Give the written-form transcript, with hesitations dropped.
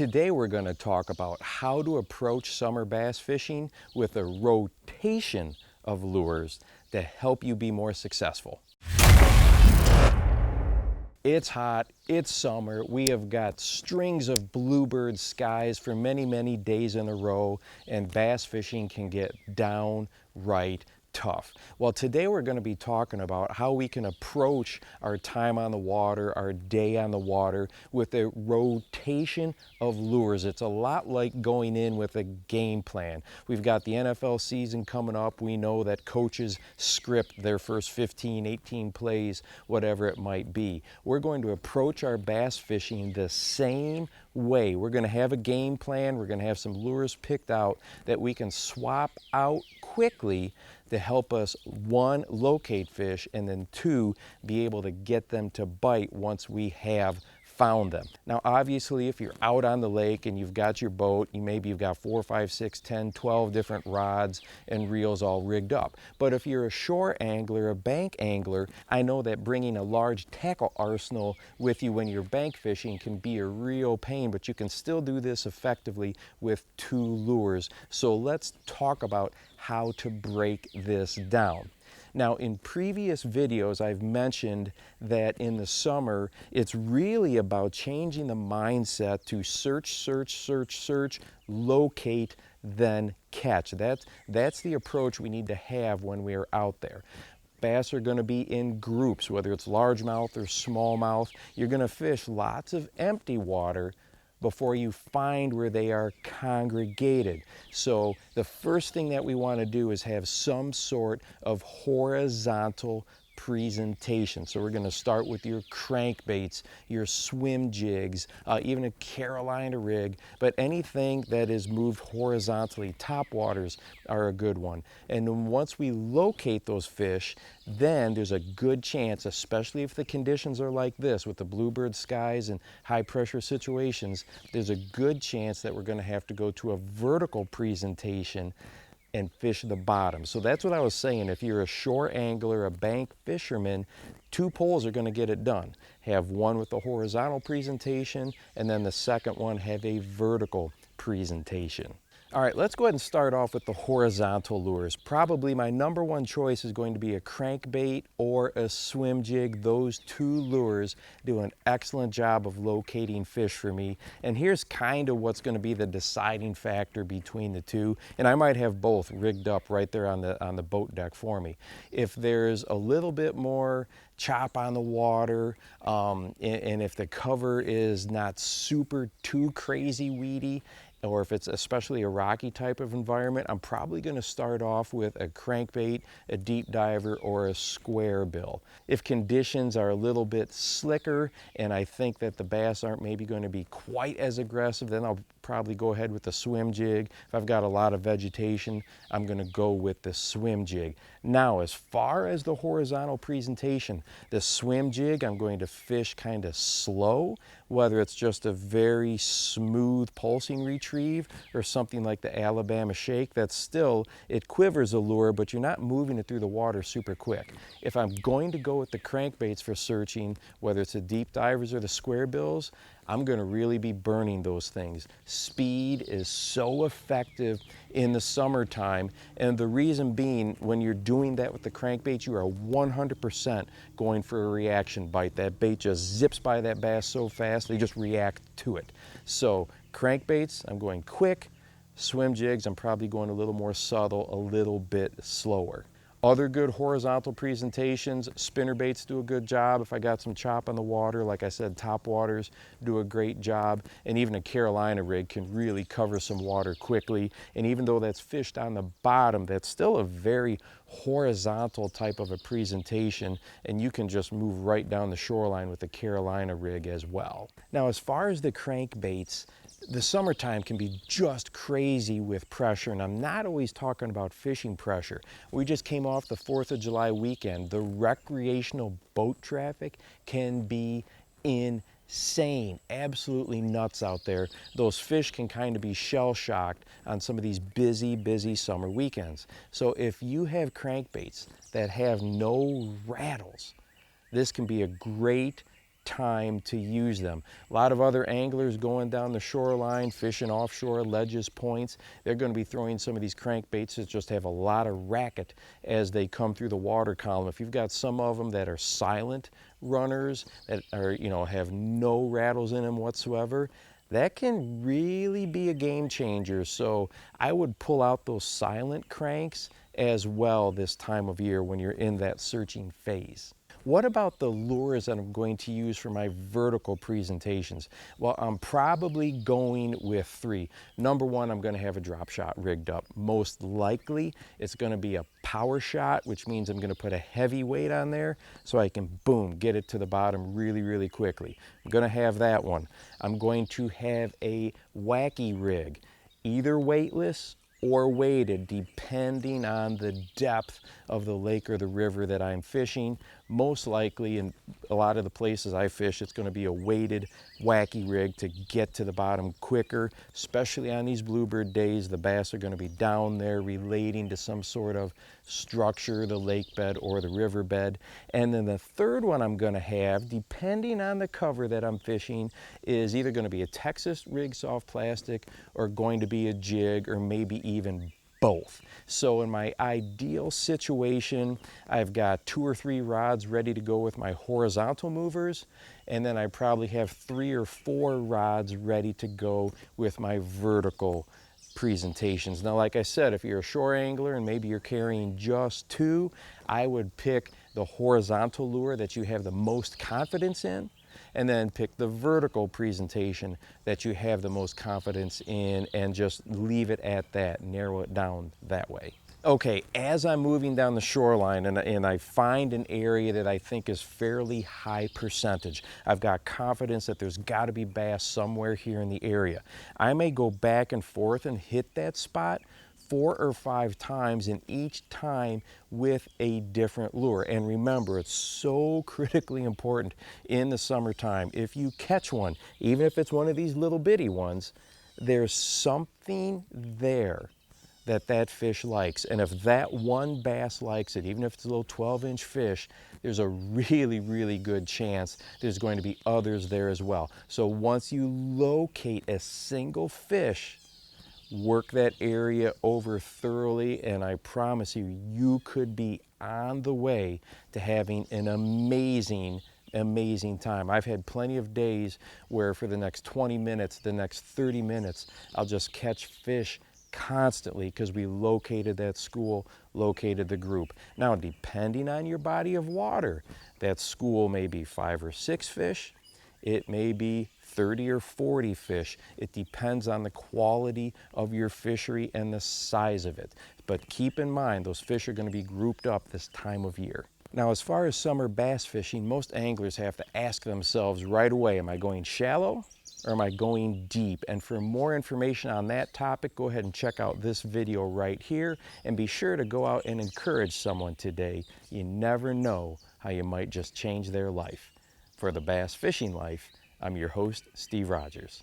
Today we're going to talk about how to approach summer bass fishing with a rotation of lures to help you be more successful. It's hot, it's summer, we have got strings of bluebird skies for many days in a row, and bass fishing can get downright tough. Well, today we're going to be talking about how we can approach our time on the water, our day on the water, with a rotation of lures. It's a lot like going in with a game plan. We've got the NFL season coming up. We know that coaches script their first 15, 18 plays, whatever it might be. We're going to approach our bass fishing the same way. We're going to have a game plan. We're going to have some lures picked out that we can swap out quickly to help us, one, locate fish, and then two, be able to get them to bite once we have found them. Now, obviously, if you're out on the lake and you've got your boat, maybe you've got 4, 5, 6, 10, 12 different rods and reels all rigged up. But if you're a shore angler, a bank angler, I know that bringing a large tackle arsenal with you when you're bank fishing can be a real pain, but you can still do this effectively with 2 lures. So let's talk about how to break this down. Now, in previous videos, I've mentioned that in the summer, it's really about changing the mindset to search, locate, then catch. That's the approach we need to have when we're out there. Bass are going to be in groups, whether it's largemouth or smallmouth. You're going to fish lots of empty water before you find where they are congregated. So the first thing that we want to do is have some sort of horizontal presentation. So we're going to start with your crankbaits, your swim jigs, even a Carolina rig, but anything that is moved horizontally. Top waters are a good one. And then once we locate those fish, then there's a good chance, especially if the conditions are like this with the bluebird skies and high pressure situations, there's a good chance that we're going to have to go to a vertical presentation and fish the bottom. So that's what I was saying. If you're a shore angler, a bank fisherman, 2 poles are going to get it done. Have one with the horizontal presentation, and then the second one have a vertical presentation. All right, let's go ahead and start off with the horizontal lures. Probably my #1 choice is going to be a crankbait or a swim jig. Those 2 lures do an excellent job of locating fish for me. And here's kind of what's going to be the deciding factor between the 2. And I might have both rigged up right there on the boat deck for me. If there's a little bit more chop on the water, and if the cover is not super too crazy weedy, or if it's especially a rocky type of environment, I'm probably going to start off with a crankbait, a deep diver, or a square bill. If conditions are a little bit slicker and I think that the bass aren't maybe going to be quite as aggressive, then I'll probably go ahead with the swim jig. If I've got a lot of vegetation, I'm going to go with the swim jig. Now, as far as the horizontal presentation, the swim jig, I'm going to fish kind of slow, whether it's just a very smooth pulsing retrieve or something like the Alabama shake. That's still, it quivers a lure, but you're not moving it through the water super quick. If I'm going to go with the crankbaits for searching, whether it's the deep divers or the square bills, I'm going to really be burning those things. Speed is so effective in the summertime, and the reason being, when you're doing that with the crankbait, you are 100% going for a reaction bite. That bait just zips by that bass so fast, they just react to it. So crankbaits, I'm going quick. Swim jigs, I'm probably going a little more subtle, a little bit slower. Other good horizontal presentations, spinnerbaits do a good job. If I got some chop on the water, like I said, top waters do a great job. And even a Carolina rig can really cover some water quickly. And even though that's fished on the bottom, that's still a very horizontal type of a presentation, and you can just move right down the shoreline with the Carolina rig as well. Now, as far as the crankbaits, the summertime can be just crazy with pressure, and I'm not always talking about fishing pressure. We just came off the 4th of July weekend. The recreational boat traffic can be insane, absolutely nuts out there. Those fish can kind of be shell-shocked on some of these busy summer weekends. So if you have crankbaits that have no rattles, this can be a great time to use them. A lot of other anglers going down the shoreline, fishing offshore, ledges, points, they're going to be throwing some of these crankbaits that just have a lot of racket as they come through the water column. If you've got some of them that are silent runners, that are, you know, have no rattles in them whatsoever, that can really be a game changer. So I would pull out those silent cranks as well this time of year when you're in that searching phase. What about the lures that I'm going to use for my vertical presentations? Well, I'm probably going with 3. Number 1, I'm going to have a drop shot rigged up. Most likely, it's going to be a power shot, which means I'm going to put a heavy weight on there so I can, boom, get it to the bottom really, really quickly. I'm going to have that one. I'm going to have a wacky rig, either weightless or weighted, depending on the depth of the lake or the river that I'm fishing. Most likely, in a lot of the places I fish, it's going to be a weighted wacky rig to get to the bottom quicker, especially on these bluebird days. The bass are going to be down there relating to some sort of structure, the lake bed or the riverbed. And then the third one I'm going to have, depending on the cover that I'm fishing, is either going to be a Texas rig soft plastic or going to be a jig, or maybe even both. So in my ideal situation, I've got 2 or 3 rods ready to go with my horizontal movers, and then I probably have 3 or 4 rods ready to go with my vertical presentations. Now, like I said, if you're a shore angler and maybe you're carrying just 2, I would pick the horizontal lure that you have the most confidence in, and then pick the vertical presentation that you have the most confidence in, and just leave it at that, narrow it down that way. Okay, as I'm moving down the shoreline and I find an area that I think is fairly high percentage, I've got confidence that there's got to be bass somewhere here in the area, I may go back and forth and hit that spot 4 or 5 times, and each time with a different lure. And remember, it's so critically important in the summertime. If you catch one, even if it's one of these little bitty ones, there's something there that fish likes. And if that one bass likes it, even if it's a little 12-inch fish, there's a really, really good chance there's going to be others there as well. So once you locate a single fish, work that area over thoroughly, and I promise you, you could be on the way to having an amazing time. I've had plenty of days where for the next 20 minutes, the next 30 minutes, I'll just catch fish constantly because we located that school, located the group. Now, depending on your body of water, that school may be 5 or 6 fish. It may be 30 or 40 fish. It depends on the quality of your fishery and the size of it. But keep in mind, those fish are going to be grouped up this time of year. Now, as far as summer bass fishing, most anglers have to ask themselves right away, am I going shallow or am I going deep? And for more information on that topic, go ahead and check out this video right here, and be sure to go out and encourage someone today. You never know how you might just change their life. For the Bass Fishing Life, I'm your host, Steve Rogers.